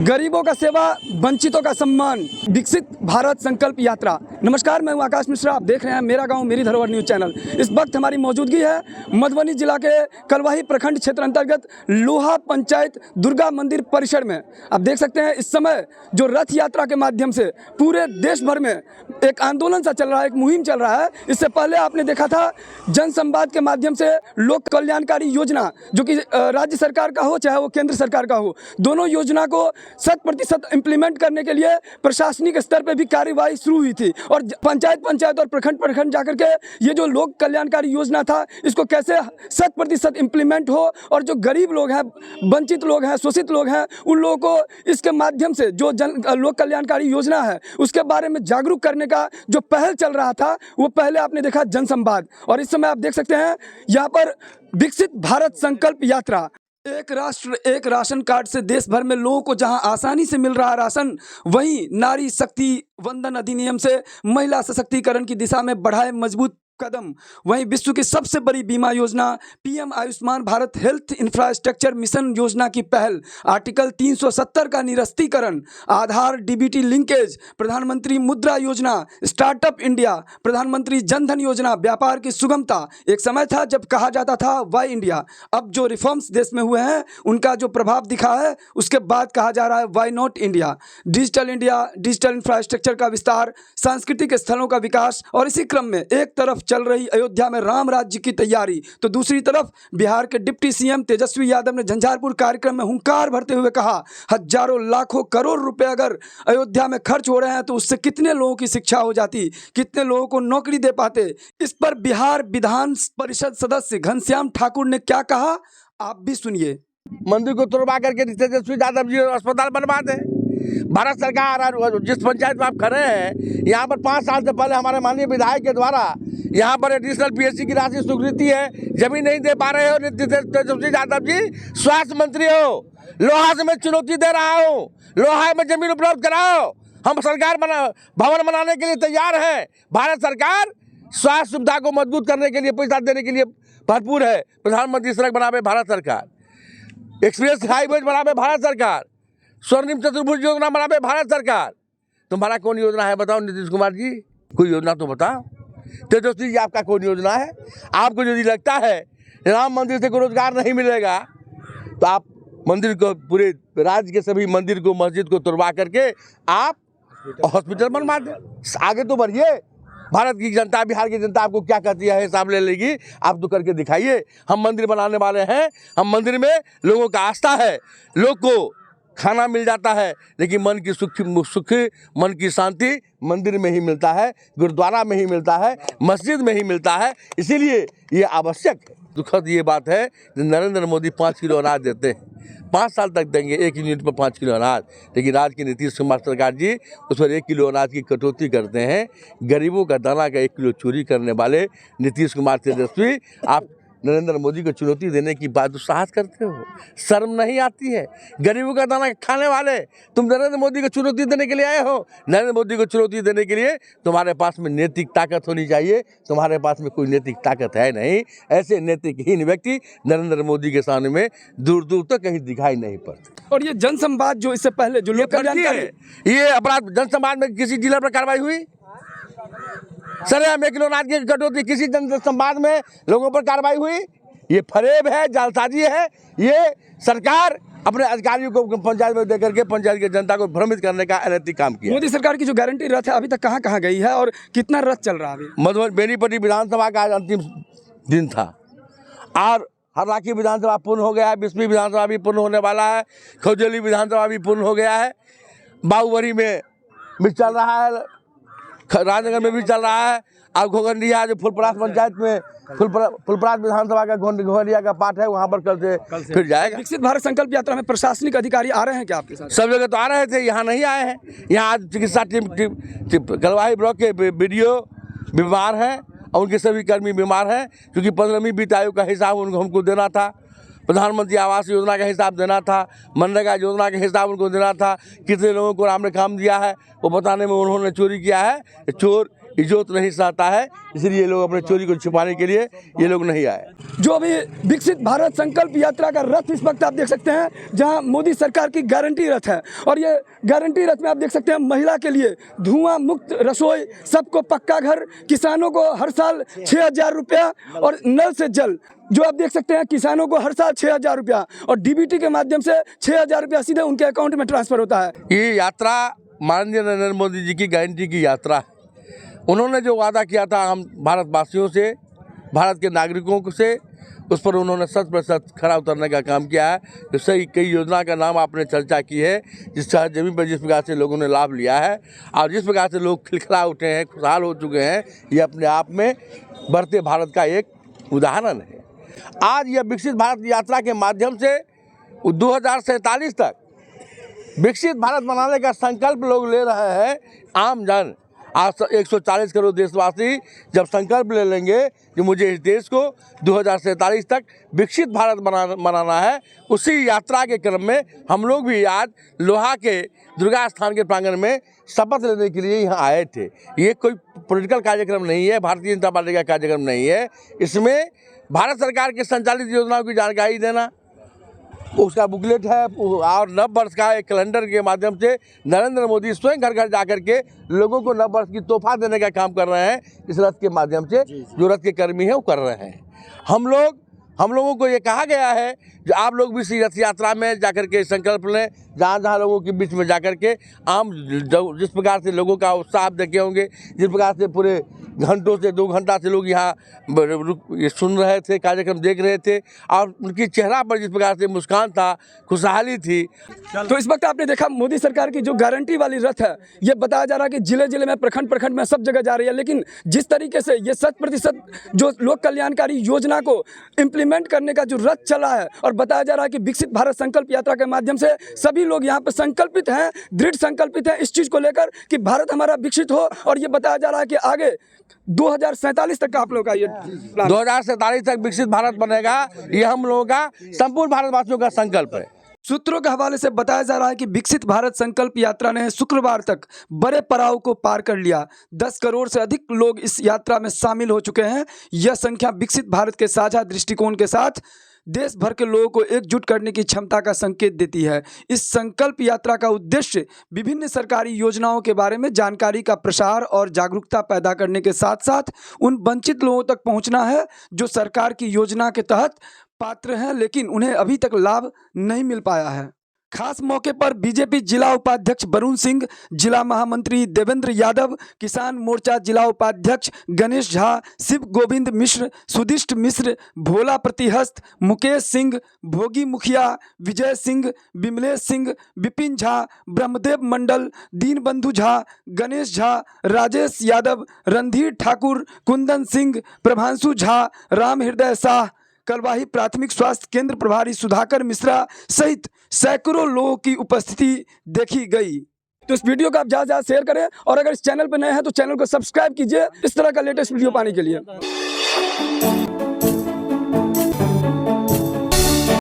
गरीबों का सेवा, वंचितों का सम्मान, विकसित भारत संकल्प यात्रा। नमस्कार, मैं हूं आकाश मिश्रा। आप देख रहे हैं मेरा गांव मेरी धरोहर न्यूज़ चैनल। इस वक्त हमारी मौजूदगी है मधुबनी जिला के कलवाही प्रखंड क्षेत्र अंतर्गत लोहा पंचायत दुर्गा मंदिर परिसर में। आप देख सकते हैं इस समय जो रथ यात्रा के माध्यम से पूरे देश भर में एक आंदोलन सा चल रहा है, एक मुहिम चल रहा है। इससे पहले आपने देखा था जन संवाद के माध्यम से लोक कल्याणकारी योजना, जो कि राज्य सरकार का हो चाहे वो केंद्र सरकार का हो, दोनों योजना को 100% इम्प्लीमेंट करने के लिए प्रशासनिक स्तर पर भी कार्यवाही शुरू हुई थी। और पंचायत और प्रखंड जाकर के ये जो लोक कल्याणकारी योजना था, इसको कैसे 100% इम्प्लीमेंट हो और जो गरीब लोग हैं, वंचित लोग हैं, शोषित लोग हैं, उन लोगों को इसके माध्यम से जो लोक कल्याणकारी योजना है उसके बारे में जागरूक करने का जो पहल चल रहा था, वो पहले आपने देखा जनसंवाद। और इस समय आप देख सकते हैं यहाँ पर विकसित भारत संकल्प यात्रा, एक राष्ट्र एक राशन कार्ड से देश भर में लोगों को जहां आसानी से मिल रहा राशन, वहीं नारी शक्ति वंदन अधिनियम से महिला सशक्तिकरण की दिशा में बढ़ाए मजबूत कदम। वहीं विश्व की सबसे बड़ी बीमा योजना PM Ayushman Bharat health infrastructure mission योजना की पहल, आर्टिकल 370 का निरस्तीकरण, आधार डीबीटी लिंकेज, प्रधानमंत्री मुद्रा योजना, स्टार्टअप इंडिया, प्रधानमंत्री जनधन योजना, व्यापार की सुगमता। एक समय था जब कहा जाता था वाई इंडिया, अब जो रिफॉर्म्स देश में हुए हैं उनका जो प्रभाव दिखा है उसके बाद कहा जा रहा है why not India. Digital India, digital infrastructure का विस्तार, सांस्कृतिक स्थलों का विकास, और इसी क्रम में एक तरफ चल रही अयोध्या में राम राज्य की तैयारी, तो दूसरी तरफ बिहार के डिप्टी सीएम तेजस्वी यादव ने झंझारपुर कार्यक्रम में हुंकार भरते हुए कहा, हजारों लाखों करोड़ रुपए अगर अयोध्या में खर्च हो रहे हैं तो उससे कितने लोगों की शिक्षा हो जाती, कितने लोगों को नौकरी दे पाते। इस पर बिहार विधान परिषद सदस्य घनश्याम ठाकुर ने क्या कहा, आप भी सुनिए। मंदिर को तोड़वा करके तेजस्वी यादव जी अस्पताल बनवा दे। भारत सरकार और जिस पंचायत में आप खड़े हैं, यहाँ पर 5 साल से पहले हमारे माननीय विधायक के द्वारा यहाँ पर एडिशनल पीएचसी की राशि स्वीकृति है, जमीन नहीं दे पा रहे हो। तेजस्वी यादव जी स्वास्थ्य मंत्री हो, लोहा से मैं चुनौती दे रहा हूँ, लोहा में जमीन उपलब्ध कराओ। हम सरकार भवन बनाने के लिए तैयार हैं। भारत सरकार स्वास्थ्य सुविधा को मजबूत करने के लिए पैसा देने के लिए भरपूर है। प्रधानमंत्री सड़क बनावे भारत सरकार, एक्सप्रेस हाईवे बनावे भारत सरकार, स्वर्णिम चतुर्भुज योजना बनावे भारत सरकार। तुम्हारा कौन योजना है बताओ नीतीश कुमार जी, कोई योजना तो बताओ। तेजस्वी जी आपका कौन योजना है? आपको यदि लगता है राम मंदिर से कोई रोजगार नहीं मिलेगा तो आप मंदिर को, पूरे राज्य के सभी मंदिर को, मस्जिद को तोड़वा करके आप हॉस्पिटल बनवा दें। आगे तो बढ़िए। भारत की जनता, बिहार की जनता आपको क्या कहती है हिसाब ले लेगी। आप तो करके दिखाइए। हम मंदिर बनाने वाले हैं। हम मंदिर में लोगों का आस्था है, लोग को खाना मिल जाता है, लेकिन मन की सुख मन की शांति मंदिर में ही मिलता है, गुरुद्वारा में ही मिलता है, मस्जिद में ही मिलता है। इसीलिए ये आवश्यक है। दुखद ये बात है कि नरेंद्र मोदी 5 किलो अनाज देते हैं, 5 साल तक देंगे 1 यूनिट पर 5 किलो अनाज, लेकिन राज्य की नीतीश कुमार सरकार जी उस पर 1 किलो अनाज की कटौती करते हैं। गरीबों का दाना का 1 किलो चोरी करने वाले नीतीश कुमार तेजस्वी, आप नरेंद्र मोदी को चुनौती देने की बात साहस करते हो? शर्म नहीं आती है? गरीबों का दाना खाने वाले तुम नरेंद्र मोदी को चुनौती देने के लिए आए हो। नरेंद्र मोदी को चुनौती देने के लिए तुम्हारे पास में नैतिक ताकत होनी चाहिए। तुम्हारे पास में कोई नैतिक ताकत है नहीं। ऐसे नैतिकहीन व्यक्ति नरेंद्र मोदी के सामने में दूर दूर तक कहीं दिखाई नहीं पड़ते। और ये जनसंवाद जो इससे पहले जो लोक कल्याणकारी, ये अपराध जनसंवाद में किसी जिला पर कार्रवाई हुई? सर, 1 किलो अनाज की कटौती किसी जन संवाद में लोगों पर कार्रवाई हुई? ये फरेब है, जालसाजी है। ये सरकार अपने अधिकारियों को पंचायत में देकर के पंचायत की जनता को भ्रमित करने का अनैतिक काम किया। मोदी सरकार की जो गारंटी रथ है अभी तक कहाँ कहाँ गई है और कितना रथ चल रहा है? अभी मधुबनी बेनीपट्टी विधानसभा का आज अंतिम दिन था और हरलाखी विधानसभा पूर्ण हो गया है, बिस्मी विधानसभा भी पूर्ण होने वाला है, खजौली विधानसभा भी पूर्ण हो गया है, बाबूबरी में भी चल रहा है, राजनगर में भी चल रहा है। अब घोगंडिया जो फुलपरास पंचायत में फुलपरास विधानसभा का घोगंडिया का पाठ है, वहाँ पर कल से फिर जाएगा। विकसित भारत संकल्प यात्रा में प्रशासनिक अधिकारी आ रहे हैं क्या आपके साथ? सब जगह तो आ रहे थे, यहाँ नहीं आए हैं। यहाँ आज चिकित्सा टीम कलवाही ब्लॉक के बीडीओ बीमार हैं और उनके सभी कर्मी बीमार हैं, क्योंकि 15वीं वित्त आयोग का हिसाब उनको हमको देना था, प्रधानमंत्री आवास योजना का हिसाब देना था, मनरेगा योजना का हिसाब उनको देना था, कितने लोगों को हमने काम दिया है वो बताने में उन्होंने चोरी किया है। चोर इज्जत नहीं सहता है, इसलिए ये लोग अपने चोरी को छिपाने के लिए ये लोग नहीं आए। जो अभी विकसित भारत संकल्प यात्रा का रथ इस वक्त आप देख सकते हैं, जहां मोदी सरकार की गारंटी रथ है, और ये गारंटी रथ में आप देख सकते हैं महिला के लिए धुआं मुक्त रसोई, सबको पक्का घर, किसानों को हर साल 6,000 रुपया और नल से जल, जो आप देख सकते हैं किसानों को हर साल 6,000 रुपया और डीबीटी के माध्यम से 6,000 रुपया सीधे उनके अकाउंट में ट्रांसफर होता है। ये यात्रा माननीय नरेंद्र मोदी जी की गारंटी की यात्रा है। उन्होंने जो वादा किया था हम भारतवासियों से, भारत के नागरिकों से, उस पर उन्होंने 100% खरा उतरने का काम किया है। इससे कई योजना का नाम आपने चर्चा की है, जिस शहर जमीन पर जिस प्रकार से लोगों ने लाभ लिया है और जिस प्रकार से लोग खिलखिला उठे हैं, खुशहाल हो चुके हैं, ये अपने आप में बढ़ते भारत का एक उदाहरण है। आज यह विकसित भारत यात्रा के माध्यम से 2047 तक विकसित भारत बनाने का संकल्प लोग ले रहे हैं। आम जन, आज 140 करोड़ देशवासी जब संकल्प ले लेंगे कि मुझे इस देश को 2047 तक विकसित भारत बनाना है, उसी यात्रा के क्रम में हम लोग भी आज लोहा के दुर्गा स्थान के प्रांगण में शपथ लेने के लिए यहाँ आए थे। ये कोई पॉलिटिकल कार्यक्रम नहीं है, भारतीय जनता पार्टी का कार्यक्रम नहीं है। इसमें भारत सरकार की संचालित योजनाओं की जानकारी देना, उसका बुकलेट है और नव वर्ष का एक कैलेंडर के माध्यम से नरेंद्र मोदी स्वयं घर घर जाकर के लोगों को नव वर्ष की तोहफा देने का काम कर रहे हैं। इस रथ के माध्यम से जो रथ के कर्मी हैं वो कर रहे हैं। हम लोगों को ये कहा गया है जो आप लोग भी इस रथ यात्रा में जाकर के संकल्प लें, जहाँ लोगों के बीच में जाकर के आम जिस प्रकार से लोगों का उत्साह आप देखे होंगे, जिस प्रकार से पूरे घंटों से 2 घंटा से लोग यहाँ सुन रहे थे, कार्यक्रम देख रहे थे और उनकी चेहरा पर जिस प्रकार से मुस्कान था, खुशहाली थी। तो इस वक्त आपने देखा मोदी सरकार की जो गारंटी वाली रथ है, ये बताया जा रहा है कि जिले जिले में, प्रखंड में सब जगह जा रही है। लेकिन जिस तरीके से ये 100% जो लोक कल्याणकारी योजना को इम्प्लीमेंट करने का जो रथ चला है, और बताया जा रहा है कि विकसित भारत संकल्प यात्रा के माध्यम से सभी लोग यहाँ पर संकल्पित हैं, दृढ़ संकल्पित हैं इस चीज़ को लेकर कि भारत हमारा विकसित हो। और ये बताया जा रहा है कि आगे 2047 तक का आप लोग का ये 2047 तक विकसित भारत बनेगा, ये हम लोगों का संपूर्ण भारतवासियों का संकल्प है। सूत्रों के हवाले से बताया जा रहा है कि विकसित भारत संकल्प यात्रा ने शुक्रवार तक बड़े पड़ाव को पार कर लिया। 10 करोड़ से अधिक लोग इस यात्रा में शामिल हो चुके हैं। यह संख्या विकसित भारत के साझा दृष्टिकोण के साथ देश भर के लोगों को एकजुट करने की क्षमता का संकेत देती है। इस संकल्प यात्रा का उद्देश्य विभिन्न सरकारी योजनाओं के बारे में जानकारी का प्रसार और जागरूकता पैदा करने के साथ साथ उन वंचित लोगों तक पहुंचना है जो सरकार की योजना के तहत पात्र हैं लेकिन उन्हें अभी तक लाभ नहीं मिल पाया है। खास मौके पर बीजेपी जिला उपाध्यक्ष वरुण सिंह, जिला महामंत्री देवेंद्र यादव, किसान मोर्चा जिला उपाध्यक्ष गणेश झा, शिव गोविंद मिश्र, सुदिष्ट मिश्र, भोला प्रतिहस्त, मुकेश सिंह, भोगी मुखिया, विजय सिंह, विमलेश सिंह, विपिन झा, ब्रह्मदेव मंडल, दीनबंधु झा, गणेश झा, राजेश यादव, रणधीर ठाकुर, कुंदन सिंह, प्रभांशु झा, राम हृदय शाह, कलवाही प्राथमिक स्वास्थ्य केंद्र प्रभारी सुधाकर मिश्रा सहित सैकड़ों लोगों की उपस्थिति देखी गई। तो इस वीडियो को आप ज़्यादा से ज़्यादा शेयर करें और अगर इस चैनल पर नए हैं तो चैनल को सब्सक्राइब कीजिए इस तरह का लेटेस्ट वीडियो पाने के लिए।